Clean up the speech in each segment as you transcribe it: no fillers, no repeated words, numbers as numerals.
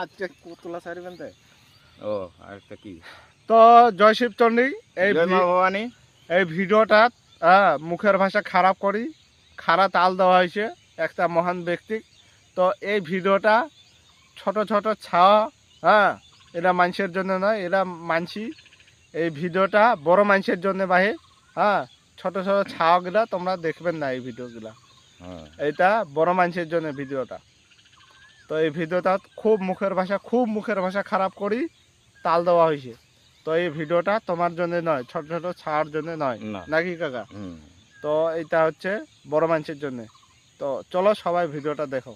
আজকে কোতলা সারিবেন তাই ও আরেকটা কি তো জয় শিবচন্ডী জয় মা ভবানী। এই ভিডিওটা মুখের ভাষা খারাপ করি খারাপ তাল দেওয়া হয়েছে একটা মহান ব্যক্তি। তো এই ভিডিওটা ছোট ছোট ছাওয়া এরা মানুষের জন্য নয়, এরা মানসি এই ভিডিওটা বড় মানুষের জন্য বাহে ছোট ছোট ছাওয়াগুলা তোমরা দেখবেন না এই ভিডিওগুলা। এইটা বড় মানুষের জন্য ভিডিওটা। তো এই ভিডিওটা খুব মুখের ভাষা খারাপ করি তাল দেওয়া হয়েছে। তো এই ভিডিওটা তোমার জন্য নয়, ছোট ছোট ছাড়ার জন্য নয়, নাকি কাকা? তো এইটা হচ্ছে বড় মানুষের জন্য। তো চলো সবাই ভিডিওটা দেখো।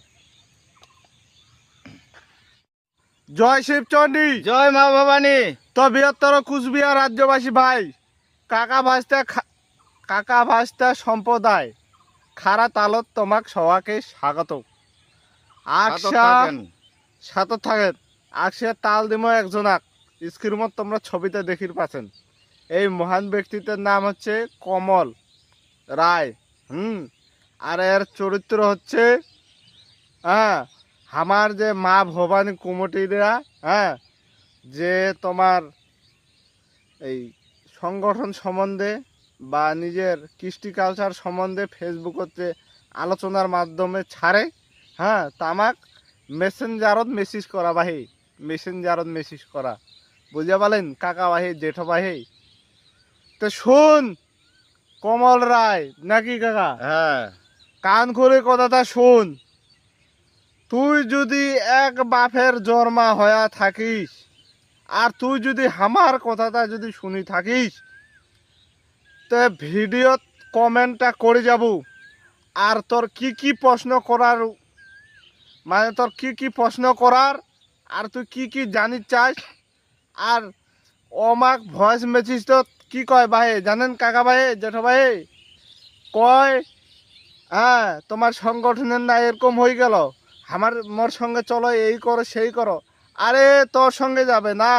জয় শিবচন্ডী, জয় মা ভবানী। তো বৃহত্তর কুচবিহার রাজ্যবাসী ভাই, কাকা ভাস্তা সম্প্রদায় খারা তালত তোমাক সবাকে স্বাগত। সাথে থাকেন আকশে তাল দিম একজনাক স্ক্রিনত তোমরা ছবিতে দেখির পাচ্ছেন। এই মহান ব্যক্তিত্বের নাম হচ্ছে কমল রায়। আর এর চরিত্র হচ্ছে আমার যে মা ভবানী কমিটিরা যে তোমার এই সংগঠন সম্বন্ধে বা নিজের কৃষ্টি কালচার সম্বন্ধে ফেসবুকতে আলোচনার মাধ্যমে ছাড়ে তামাক মেসেঞ্জারত মেসেজ করা বাহি, মেসেঞ্জারত মেসেজ করা, বুঝে পালেন কাকা বাহি জেঠো বাহি। তো শুন কমল রায়, নাকি কাকা? কান করে কথাটা শুন। তুই যদি এক বাপের জন্মা হয়া থাকিস আর তুই যদি আমার কথাটা যদি শুনি থাকিস তো ভিডিওত কমেন্টটা করে যাব। আর তোর কি প্রশ্ন করার, মানে তোর কি প্রশ্ন করার আর তুই কি জানিস চাস। আর আমাক ভয়েস মেসেজ তো কি কয় ভাই জানেন কাকা ভাই জেঠো ভাই? কয় তোমার সংগঠনের না এরকম হয়ে গেল, মোর সঙ্গে চলো, এই করো সেই করো। আরে তোর সঙ্গে যাবে না,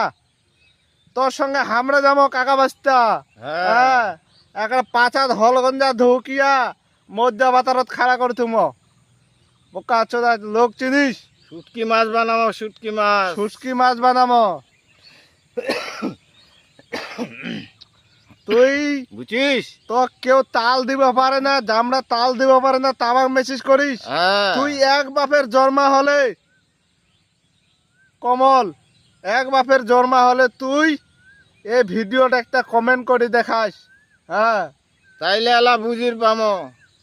তোর সঙ্গে আমরা যাবো কাকা বাস্তা। একটা পাঁচাত হলগঞ্জা ধুকিয়া মধ্যা বাতারত খাড়া করে তুম বোকা চোদা লোক চিনিস? শুটকি মাছ বানাবো, শুটকি মাছ বানাবো। তুই বুঝিস তো কেউ তাল দিব পারে না, জামরা তাল দিব পারে না, তামাক মেসেজ করিস। তুই এক বাপের জন্মা হলে কমল, এক বাপের জন্মা হলে তুই এই ভিডিওটা একটা কমেন্ট করে দেখাস। তাইলে আলা বুঝির পামো।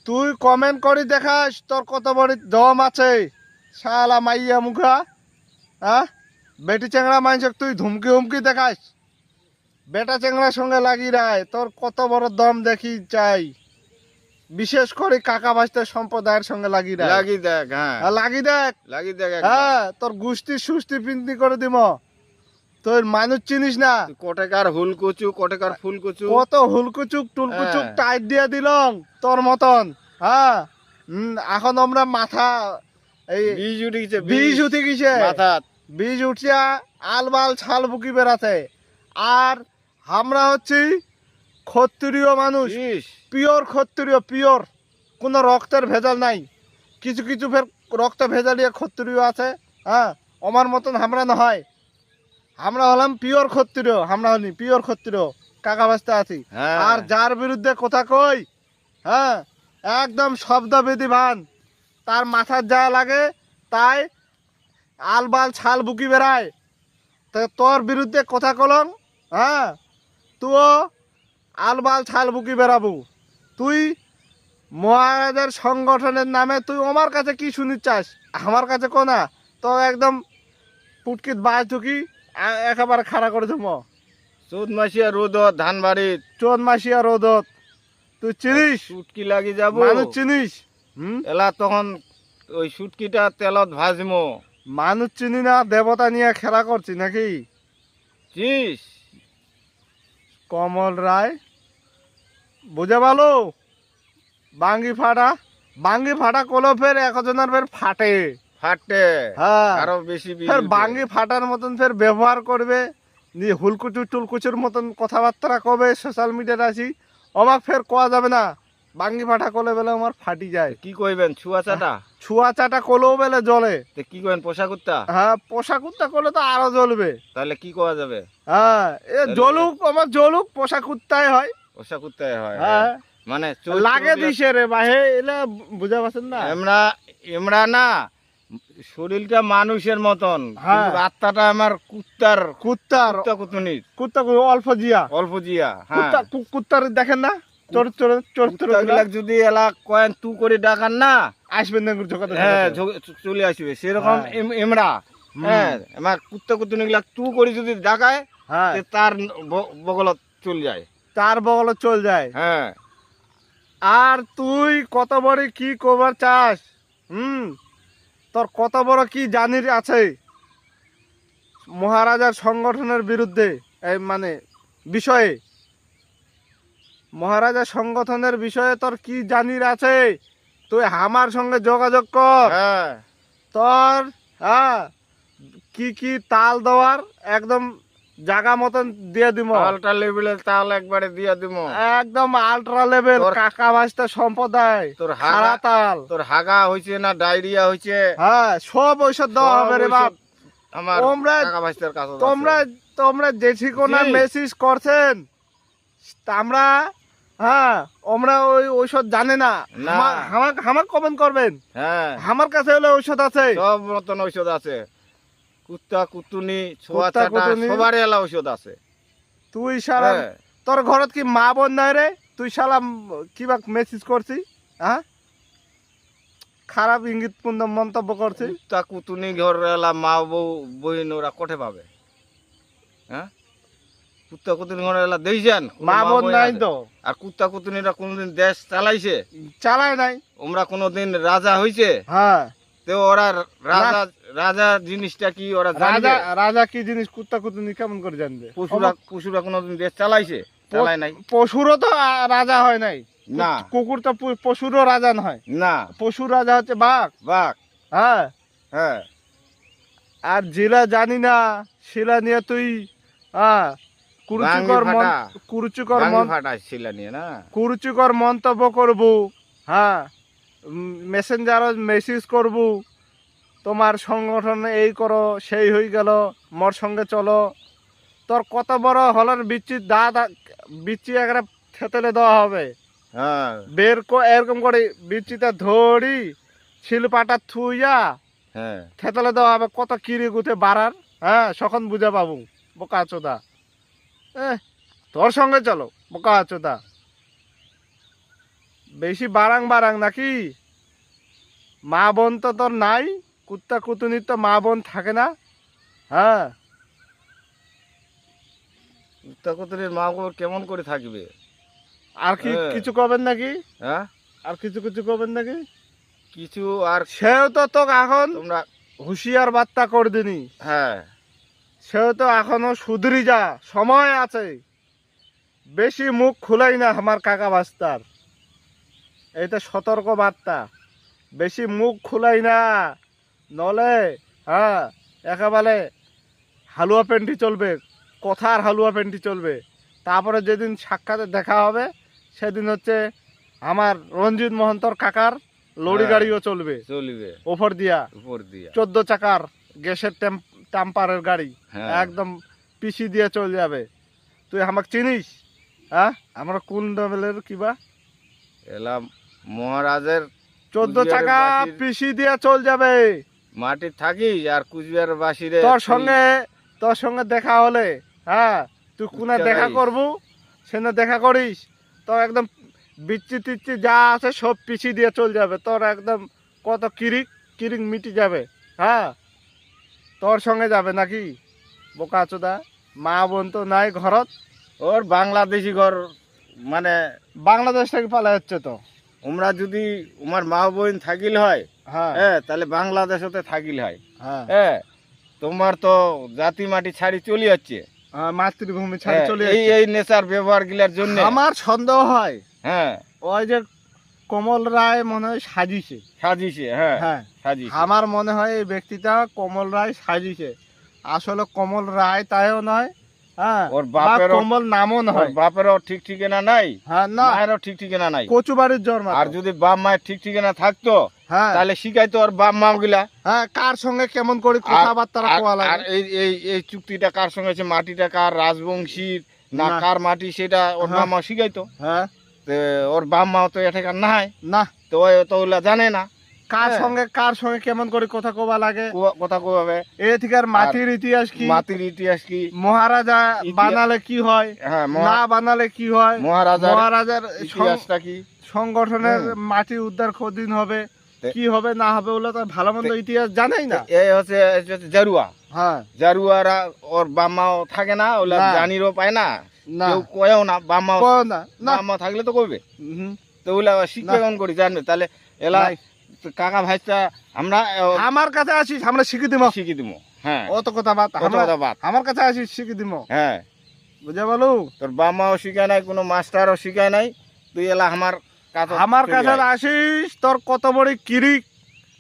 তুই কমেন্ট করে দেখাস তোর কত বড় দম আছে। শালা মাইয়া মুখা বেটি চেংড়া মানুষ তুই হুমকি দেখাস, বেটা চেংড়ার সঙ্গে লাগি রায়, তোর কত বড় দম দেখি চাই। বিশেষ করে কাকা ভাস্তার সম্প্রদায়ের সঙ্গে লাগি দেখ। তোর গুষ্টি সুষ্টি পিন্তি করে দিব। তোর মানুষ চিনিস না, কটেকার হুলকুচু, কটেকার ফুলকুচু, কত হুলকুচুক টুলকুচুক টাইট দিয়ে দিলং তোর মতন। এখন আমরা মাথা এই বীজ উঠে গেছে, বীজ উঠিয়া আলবাল ছাল বুকি বেড়াতে। আর আমরা হচ্ছি ক্ষত্রিয় মানুষ, পিওর ক্ষত্রিয়, পিওর, কোনো রক্তের ভেজাল নাই। কিছু ফের রক্ত ভেজালিয়া ক্ষত্রিয় আছে, আমার মতন আমরা নহয়। আমরা হলাম পিওর ক্ষত্রিয়, আমরা হলি পিওর ক্ষত্রিয়, কাকা বাস্তা আছি। আর যার বিরুদ্ধে কথা কই একদম শব্দবিধি ভান, তার মাথার যা লাগে তাই আলবাল ছাল বুকি বেড়ায়। তো তোর বিরুদ্ধে কথা কলং তুইও আলবাল ছাল বুকি বেড়াবো। তুই মহারাজের সংগঠনের নামে তুই আমার কাছে কি শুনিস চাস? আমার কাছে কোনা তো একদম পুটকিত বাজ ঢুকি একেবারে খাড়া করে দেবো। চোদ মাসিয়া রোদত ধানবাড়িত, চোদ মাসিয়া রোদত তুই চিনিস? শুটকি লাগি যাব, মানুষ চিনিস? এলা তখন ওই শুটকিটা তেলত ভাজমো। মানুষ চিনি না, দেবতা নিয়ে খেলা করছি নাকি? চিস কমল রায় বুঝে ভালো। বাঙ্গি ফাটা কলো ফের একজনের ফের ফাটে আরো বেশি ফের বাঙ্গি ফাটার মতন ফের ব্যবহার করবে, হুলকুচু টুলকুচুর মতন কথাবার্তা কবে সোশ্যাল মিডিয়াতে আসি। অবাক ফের কোয়া যাবে না, বাঙ্গি ফাটা করলে বেলে আমার ফাটি যায়। কি কইবেন ছুয়া চাটা? ছুয়া চাটা করলেও বেলে জ্বলে। তো কি কইবেন পোষা কুত্তা? হ্যাঁ, পোষা কুত্তা করলে তো আরো জ্বলবে। তাহলে কি করা যাবে? হ্যাঁ, তাহলে- জ্বলুক, আমার জ্বলুক, পোষা কুত্তাই হয়। পোষা কুত্তাই হয়। হ্যাঁ, মানে লাগে দিছে রে ভাই, এলা বুঝা পাচ্ছেন না? আমরা আমরা না শরীরটা মানুষের মতন, হ্যাঁ। কিন্তু আত্মাটা আমার কুত্তার কুত্তার কুত্তা কুতুনির কুত্তা অল্প জিয়া। অল্প জিয়া। হ্যাঁ, কুত্তা কুত্তার দেখেন না চরিত্র কুত্তাগুলাক যদি এলা কয়েন তু করে ডাকান না, আসবেন না ঝোকাতে। হ্যাঁ চলে আসবে সেরকম। হ্যাঁ। এমরা হ্যাঁ আমার কুত্তা কুতুনি গুলা তু করে যদি ডাকায়, হ্যাঁ, তে তার বগলত চলে যায়। তার বগলে চল যায়। হ্যাঁ, আর তুই কত বড় কি করবার চাস? তোর কত বড় কি জানির আছে মহারাজার সংগঠনের বিরুদ্ধে, এই মানে বিষয়ে, মহারাজার সংগঠনের বিষয়ে তোর কি জানির আছে? তুই আমার সঙ্গে যোগাযোগ কর। হ্যাঁ, তোর হ্যাঁ কি কি তাল দেওয়ার একদম জায়গা মতন দিয়ে দিব। আলটা লেভেলের তাল একবারে দিয়া দিব। একদম আল্ট্রা লেভেল তোর- কাকা ভাস্তা সম্প্রদায় তোর সারা তাল। তোর হাগা হইছে না ডায়রিয়া হইছে, হ্যাঁ, সব ঔষধ দেওয়া হবে রে বাপ। আমার তোমরা- কাকা ভাইস্তার কাছে আছে। তোমরা যে কোনা জি। মেসেজ করছেন, তা আমরা আমরা ওই ঔষধ জানে না। না। আমার কমেন্ট করবেন, হ্যাঁ, আমার কাছে হলে ঔষধ আছে। সব মতন ঔষধ আছে। কুত্তা কুতুনি ছোয়া কুত্তা চাটা কুতুনি। সবার এলা ঔষধ আছে। তুই সারা হ্যাঁ, তোর ঘরত কি মা বোন নাই রে? তুই শালা কিবা মেসেজ করছি? হ্যাঁ, খারাপ ইঙ্গিতপূর্ণ মন্তব্য করছি। কুত্তা কুতুনি ঘর এলা মা বউ বইন ওরা কোঠে পাবে? হ্যাঁ, কুত্তা কুতুনি ঘর এলা দেইছেন? কোনো মা বোন বই নাই আছে? তো, আর কুত্তা কুতুনিরা কোনোদিন দেশ চালাইছে? চালায় নাই। ওরা কোনোদিন রাজা হইছে? হ্যাঁ, তো ওরা রাজা রাজা জিনিসটা কি ওরা জানবে? রাজা রাজা কি জিনিস কুত্তা কুতুনি কেমন করে জানবে? পশুরা কোনোদিন দেশ চালাইছে? চালায় নাই। পশুরও তো রাজা হয় নাই। না কুকুর তো পশুরও রাজা নয়। না, পশুর রাজা হচ্ছে বাঘ। বাঘ। হ্যাঁ, হ্যাঁ, আর জেলা জানি না শিলা নিয়ে তুই কুরুচিকর বাঙ্গি ফাটা। কুরুচিকর বাঙ্গি ফাটা ছিল নিয়ে না। কুরুচিকর মন্তব্য করব। হ্যাঁ, মেসেঞ্জারত মেসেজ করব, তোমার সংগঠন এই করো, সেই হয়ে গেল, মোর সঙ্গে চলো। তোর কত বড় হলের বিচ্ছির বিচ্ছি একটা থেতলে দেওয়া হবে। হ্যাঁ, এরকম করে বিচ্ছিটা ধরি শিলপাটা থুইয়া হ্যাঁ, থেতলে দেওয়া হবে। কত কিরি গুতে বাড়ার, হ্যাঁ, সখন বুঝে পাবো। বোকা চোদা, তোর সঙ্গে চলো বোকা চোদা। বেশি বারাং নাকি? মা বোন তো তোর নাই, কুত্তা কুতুনির তো মা বোন থাকে না। হ্যাঁ, কুত্তা কুতুরির মা বাবা কেমন করে থাকবে? আর কি হ্যাঁ। কিছু করবেন নাকি? হ্যাঁ, আর কিছু করবেন নাকি? কিছু আর সেও তো তোকে এখন তোমরা হুঁশিয়ার বার্তা করে দিনি। হ্যাঁ, সেও তো এখনো সুধরি যা, সময় আছে। বেশি মুখ খুলাই না আমার কাকা বাস্তার, এইটা সতর্ক বার্তা। বেশি মুখ খুলাই না, নলে একেবারে হালুয়া প্যান্টি চলবে, কথার হালুয়া প্যান্টি চলবে। তারপরে যেদিন সাক্ষাতে দেখা হবে সেদিন হচ্ছে আমার রঞ্জিত মহন্তর কাকার লড়ি হ্যাঁ। গাড়িও চলবে চলিবে ওপর দিয়া, উপর দিয়া। 14 চাকার গ্যাসের টাম্পারের গাড়ি, হ্যাঁ, একদম পিছি দিয়ে চলে যাবে। তুই আমাকে চিনিস? হ্যাঁ, আমরা কোন লেভেলের কিবা? এলাম মহারাজের 14 চাকা কুচবিহারের বাসির- পিছি দিয়ে চল যাবে। মাটি থাকিস আর কুচবিহার বাসিরে তোর সঙ্গে দেখা হলে, হ্যাঁ, তুই কোনা উচ্চ দেখা গাড়ি। করবো, সেখানে দেখা করিস, তোর একদম বিচ্ছি টিচ্ছি যা আছে সব পিছি দিয়ে চল যাবে। তোর একদম কত কিরিক মিটি যাবে। হ্যাঁ, তোর সঙ্গে যাবে নাকি বোকা চোদা? মা বোন তো নাই ঘরত। ওর বাংলাদেশি ঘর মানে বাংলাদেশ থেকে পালা হচ্ছে তো। আমরা যদি আমার মা বোন থাকিল হয়, হ্যাঁ, হ্যাঁ, তাহলে বাংলাদেশতে থাকিল হয়। হ্যাঁ, হ্যাঁ, তোমার তো জাতি মাটি ছাড়ি চলে যাচ্ছে। মাতৃভূমি ছাড়ি হ্যাঁ, চলে এই যাচ্ছে। এই নেশার ব্যবহার গিলার জন্য আমার সন্দেহ হয় হ্যাঁ ওই যে কমল রায় মনে হয় সাজিছে। সাজিছে। হ্যাঁ, হ্যাঁ, সাজিছে। আমার মনে হয় এই ব্যক্তিটা কমল রায় সাজিছে। আসলে কমল রায় তাইও নয়, হ্যাঁ ওর বা বাপেরও কমল নামও ওর নয়। বাপেরও ঠিক ঠিকানা নাই, হ্যাঁ না, মায়েরও ঠিক ঠিকানা নাই। কচু বাড়ির জন্ম। আর যদি বাপ মায়ের ঠিক ঠিকানা থাকতো হ্যাঁ তাহলে শিখাইতো ওর বাপ মা গুলা। হ্যাঁ, কার সঙ্গে কেমন করে কথাবার্তা কোয়া আর লাগে। এই এই এই চুক্তিটা কার সঙ্গে আছে, মাটিটা কার, রাজবংশীর না না। কার মাটি, সেটা ওর হ্যাঁ। বাপ মা শিখাইতো। হ্যাঁ তো ওর বাপ মা তো এটাকার নাই, না, তো ওই তো ওগুলা জানে না কার সঙ্গে কেমন করে কথা কোয়া লাগে, কথা কবে। এ থেকে আর মাটির ইতিহাস কি, মাটির ইতিহাস কি, মহারাজা বানালে কি হয়, হ্যাঁ না বানালে কি হয়, মহারাজার ইতিহাসটা কি, সংগঠনের মাটি উদ্ধার কদিন হবে, কি হবে না হবে, ওগুলো তো ভালো মন্দ ইতিহাস জানেই না। এই হচ্ছে জারুয়া। হ্যাঁ জারুয়ারা ওর বাপ মাও থাকে না, ওগুলা না। জানিরও পায় না, না কেউ কয়েও না, বাপ মা কও না না, বাপ মা থাকলে তো কইবে। হুম, তো ওগুলা শিখবে কেমন করে জানবে? তাহলে এলা নাই। কাকা ভাইটা আমরা আমার কাছে আসিস আমরা শিখে দিব, শিখি দিব। হ্যাঁ অত কথা বাদ, কত কথা বাদ। আমার কাছে আসিস শিখে দিব, হ্যাঁ বুঝে বলো। তোর বাপ মাও শিখায় নাই, কোনো মাস্টারও শিখায় নাই, তুই এলা আমার আমার কাছে আসিস, তোর কত বড় কিরিক।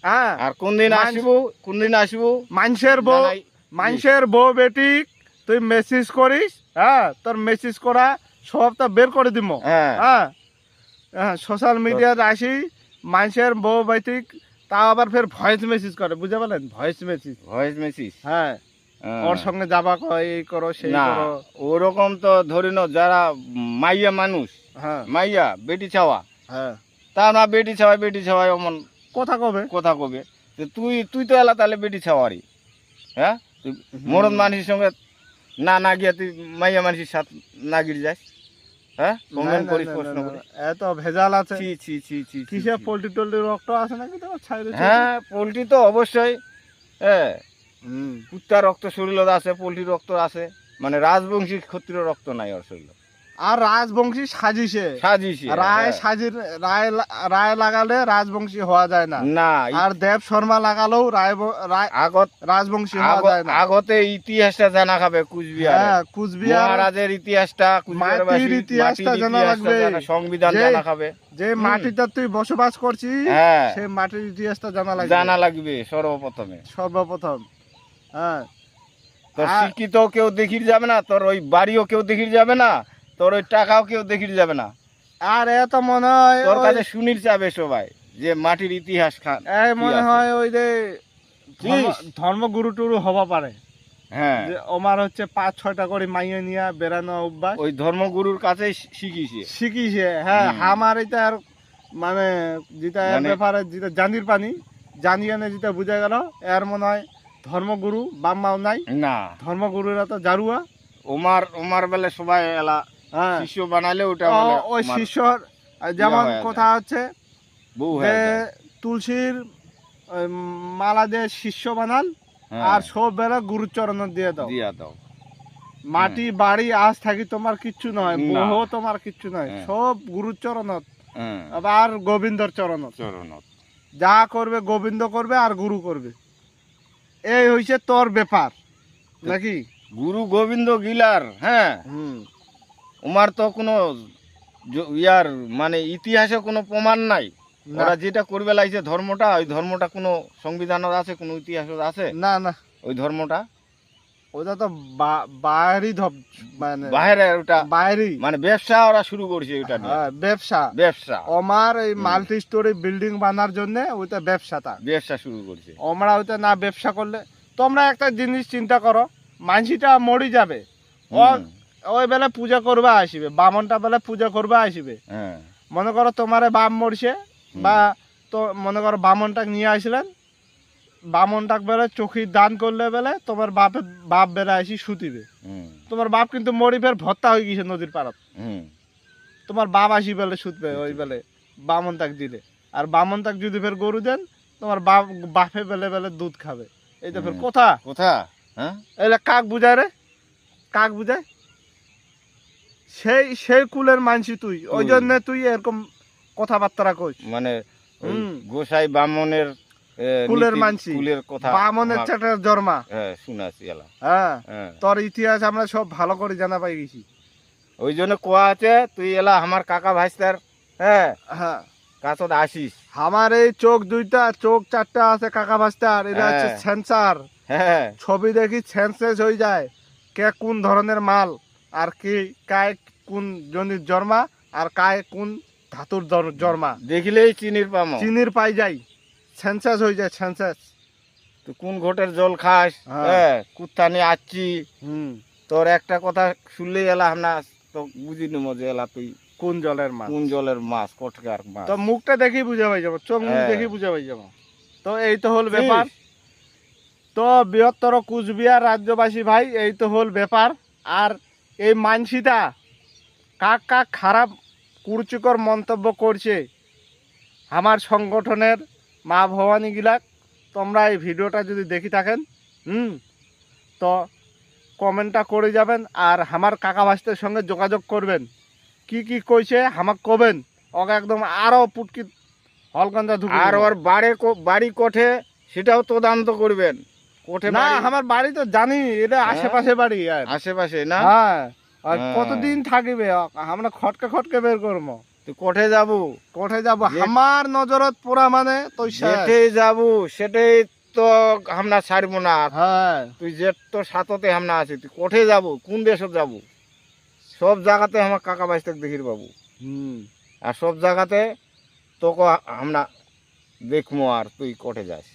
হ্যাঁ আর কোন দিন আসবো মানুষের বউ বেটি তুই মেসেজ করিস, হ্যাঁ তোর মেসেজ করা সবটা বের করে দিব। হ্যাঁ হ্যাঁ হ্যাঁ, সোশ্যাল মিডিয়াতে আসি মানুষের বউ বেটি, তাও আবার ফের ভয়েস মেসেজ করে, বুঝে বলেন, ভয়েস মেসেজ। হ্যাঁ ওর সঙ্গে যাবা কয়, এই করো সেই না করো। ওরকম তো ধরি না, যারা মাইয়া মানুষ, হ্যাঁ মাইয়া বেটি ছাওয়া, হ্যাঁ তা না বেটি ছাওয়াই অমন কথা কবে। তো তুই তো এলা তাহলে বেটি ছাওয়ারি। হ্যাঁ তুই মরদ মানুষের সঙ্গে না গিয়া তুই মাইয়া মানুষের সাথে না গিয়ে যাস। হ্যাঁ কমেন্ট করিস, প্রশ্ন করিস। এত ভেজাল আছে, ছি ছি ছি ছি ছি, কিসে ছি। পোল্ট্রি টোল্ট্রি রক্ত আছে নাকি তোমার ছাইরে? হ্যাঁ পোলট্রি তো অবশ্যই, হ্যাঁ হুম, কুত্তার রক্ত শরীর আছে, পোলট্রির রক্ত আছে, মানে রাজবংশী ক্ষত্রিয় রক্ত নাই ওর শরীর। আর রাজবংশী সাজিছে, রায় হ্যাঁ। সাজির রায় লাগালে রাজবংশী হওয়া যায় না, না আর দেব শর্মা লাগালেও আগত রাজবংশী হওয়া যায় না। আগতে ইতিহাসটা জানা খাবে, কুচবিহার হ্যাঁ কুচবিহার মহারাজের ইতিহাসটা, মাটির ইতিহাসটা জানা লাগবে, সংবিধান যে- জানা খাবে, যে মাটিটা তুই বসবাস করছিস হ্যাঁ সেই মাটির ইতিহাসটা জানা লাগবে সর্বপ্রথমে। সর্বপ্রথম। হ্যাঁ তোর আর- শিক্ষিত কেউ দেখির যাবে না, তোর ওই বাড়িও কেউ দেখির যাবে না, তোর ওই টাকাও কেউ দেখির যাবে না, আর এত মনে হয় তোর কাছে শুনির যাবে সবাই যে মাটির ইতিহাস খান এই মনে হয় ওই যে চিস? ধর্মগুরু টুরু হবা পারে, হ্যাঁ যে আমার হচ্ছে 5-6টা করে মাইয়ে নিয়ে বেড়ানো অভ্যাস ওই ধর্মগুরুর কাছে শিখিছে। শিখিছে। হ্যাঁ হুম। আমার এটা আর মানে যেটা এর মানে- ব্যাপারে যেটা জানির পানি জানিয়ে না যেটা বুঝা গেল, এর মনে হয় ধর্মগুরু বাম্মাও নাই, না ধর্মগুরুরা তো জারুয়া। ওমার বেলে সবাই এলা হ্যাঁ শিষ্য বানালে ওটা ও, বলে ওই ওমার শিষ্যর যেমন হয়ে যায়। কথা হচ্ছে বউ যে হয়ে যায়। তুলসীর ওই মালা দিয়ে শিষ্য বানাল, হ্যাঁ, আর সব বেলা গুরুচরণ দিয়ে দাও। দিয়া দাও। মাটি বাড়ি আজ থাকি তোমার কিচ্ছু নয়, না। বহু তোমার কিচ্ছু নয়, হ্যাঁ। সব গুরুচরণত, হ্যাঁ, আবার গোবিন্দর চরণত। চরণত। যা করবে গোবিন্দ করবে আর গুরু করবে, এই হইছে তোর ব্যাপার নাকি? গুরু গোবিন্দ গিলার, হ্যাঁ হুম ওমার তো কোনো ইয়ার মানে ইতিহাসে কোনো প্রমাণ নাই। না ওরা যেটা করবে লাগছে ধর্মটা, ওই ধর্মটা কোনো সংবিধানের আছে, কোনো ইতিহাসের আছে না না, ওই ধর্মটা? ওটা তো বাইরেই মানে বাইরে ওটা বাইরেই মানে ব্যবসা ওরা শুরু করছে ওটা নিয়ে। হ্যাঁ, ব্যবসা। ব্যবসা আমার এই মাল্টি স্টোরি বিল্ডিং বানার জন্য ওইটা ব্যবসাটা, ব্যবসা শুরু করছে। আমরা ওইটা না ব্যবসা করলে, তোমরা একটা জিনিস চিন্তা করো, মানসিটা মরি যাবে, হুম, ওই বেলা পূজা করবা আসিবে, বামনটা বেলা পূজা করবা আসিবে। হ্যাঁ মনে করো তোমারে বাম মরছে, বা তো মনে করো বামনটাকে নিয়ে আসলেন, বামনটাক বেলা চোখের দান করলে বেলে তোমার বাপ বেলা আসি শুতিবে। হুম, তোমার বাপ কিন্তু মরি ফের ভত্তা হয়ে গেছে নদীর পাড়ত, হুম, তোমার বাপ আসি বেলে শুতবে ওই বেলে বামনটাক দিলে। আর বামনটাক যদি ফের গরু দেন, তোমার বাপে বেলে বেলে দুধ খাবে। এই তো ফের কথা কোথা? হ্যাঁ এলে কাক বুঝায় রে, কাক বুঝায়, সেই কুলের মানসি তুই, ওই জন্য তুই এরকম কথাবার্তা কইস। মানে ওই হুম। গোসাই বামনের কুলের নীতি, মানসি, কুলের কথা বামনের আমার- চাটার জন্মা। হ্যাঁ শুনাছি এলা। হ্যাঁ হ্যাঁ তোর ইতিহাস আমরা সব ভালো করে জানা পাই গেছি। ওই জন্য কোয়া আছে তুই এলা আমার কাকা ভাইস্তার, হ্যাঁ হ্যাঁ কাছত আসিস। আমার এই চোখ দুইটা, চোখ চারটা আছে কাকা বাস্তার, এটা হচ্ছে হ্যাঁ। সেন্সার। হ্যাঁ ছবি দেখি সেন্সেস হয়ে যায়, কে কোন ধরনের মাল, আর কি কায় কোন জনির জন্মা, আর কায় কোন ধাতুর জন্মা দেখিলেই চিনির পাম চিনির পাই যাই, সেন্সাস হয়ে যায় সেন্সাস। তুই কোন ঘোটের জল খাস, হ্যাঁ। হ্যাঁ কুত্তানি আছি, হুম, তোর একটা কথা শুনলেই এলা আমরা তো বুঝি নেবো যে এলা তুই কোন জলের মাছ। কোন জলের মাছ, কটকার মাছ। তো মুখটা দেখি বুঝে পাই যাবো, চোখ মুখ হ্যাঁ। দেখি বুঝে পাই যাবো। তো এই তো হল ব্যাপার। তো বৃহত্তর কুচবিহার রাজ্যবাসী ভাই, এই তো হল ব্যাপার। আর এই মানসিটা কাক কাক খারাপ কুরুচিকর মন্তব্য করছে আমার সংগঠনের মা ভবানী গিলাক, তোমরা এই ভিডিওটা যদি দেখি থাকেন, তো কমেন্টটা করে যাবেন। আর আমার কাকা ভাস্তের সঙ্গে যোগাযোগ করবেন, কি কি কইছে আমাকে কবেন, ওকে একদম আরো পুটকি হলগঞ্জা ঢুকে আর দেবো। ওর বাড়ি কোঠে সেটাও তদন্ত করবেন। কোঠে না, বাড়ি আমার বাড়ি তো জানি, এটা হ্যাঁ? আশেপাশে বাড়ি। আর আশেপাশে না, হ্যাঁ, আর হ্যাঁ। কতদিন থাকিবে, আমরা খটকে খটকে বের করবো। তুই কোঠে যাবো, কোথায় যাবো যে- আমার নজরত পুরা, মানে তো যেটাই যাবো সেটাই তো আমরা ছাড়বো না। হ্যাঁ, তুই যে তো সাথতে আমরা আছি, তুই কোঠে যাবো, কোন দেশে যাবো, সব জায়গাতে আমার কাকা বাইস্তাক দেখির বাবু। আর সব জায়গাতে তোকে আমরা দেখবো। আর তুই কোঠে যাস,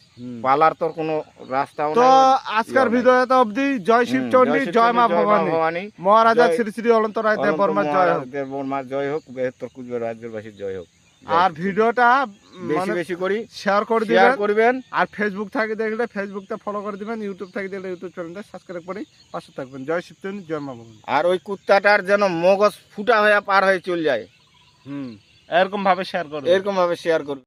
পালার তোর কোনো রাস্তাও তো নাই। আজকের নাই। ভিডিওতে অবধি জয় শিব চণ্ডী, জয় মা ভবানী, মহারাজা জয়- শ্রী শ্রী অনন্ত রায় দেব বর্মার জয় হোক। বর্মার জয় হোক, বৃহত্তর কুচবিহার রাজ্যবাসীর জয় হোক। আর ভিডিওটা বেশি মানে বেশি করি শেয়ার করে শেয়ার দিবেন। করবেন। আর ফেসবুক থেকে দেখলে ফেসবুকটা ফলো করে দিবেন, ইউটিউব থেকে দেখলে ইউটিউব চ্যানেলটা সাবস্ক্রাইব করে পাশে থাকবেন। জয় শিব চণ্ডী, জয় মা ভবানী। আর ওই কুত্তাটার যেন মগজ ফুটা হয়ে পার হয়ে চলে যায়, এরকম ভাবে শেয়ার করবেন। এরকম ভাবে শেয়ার করবেন।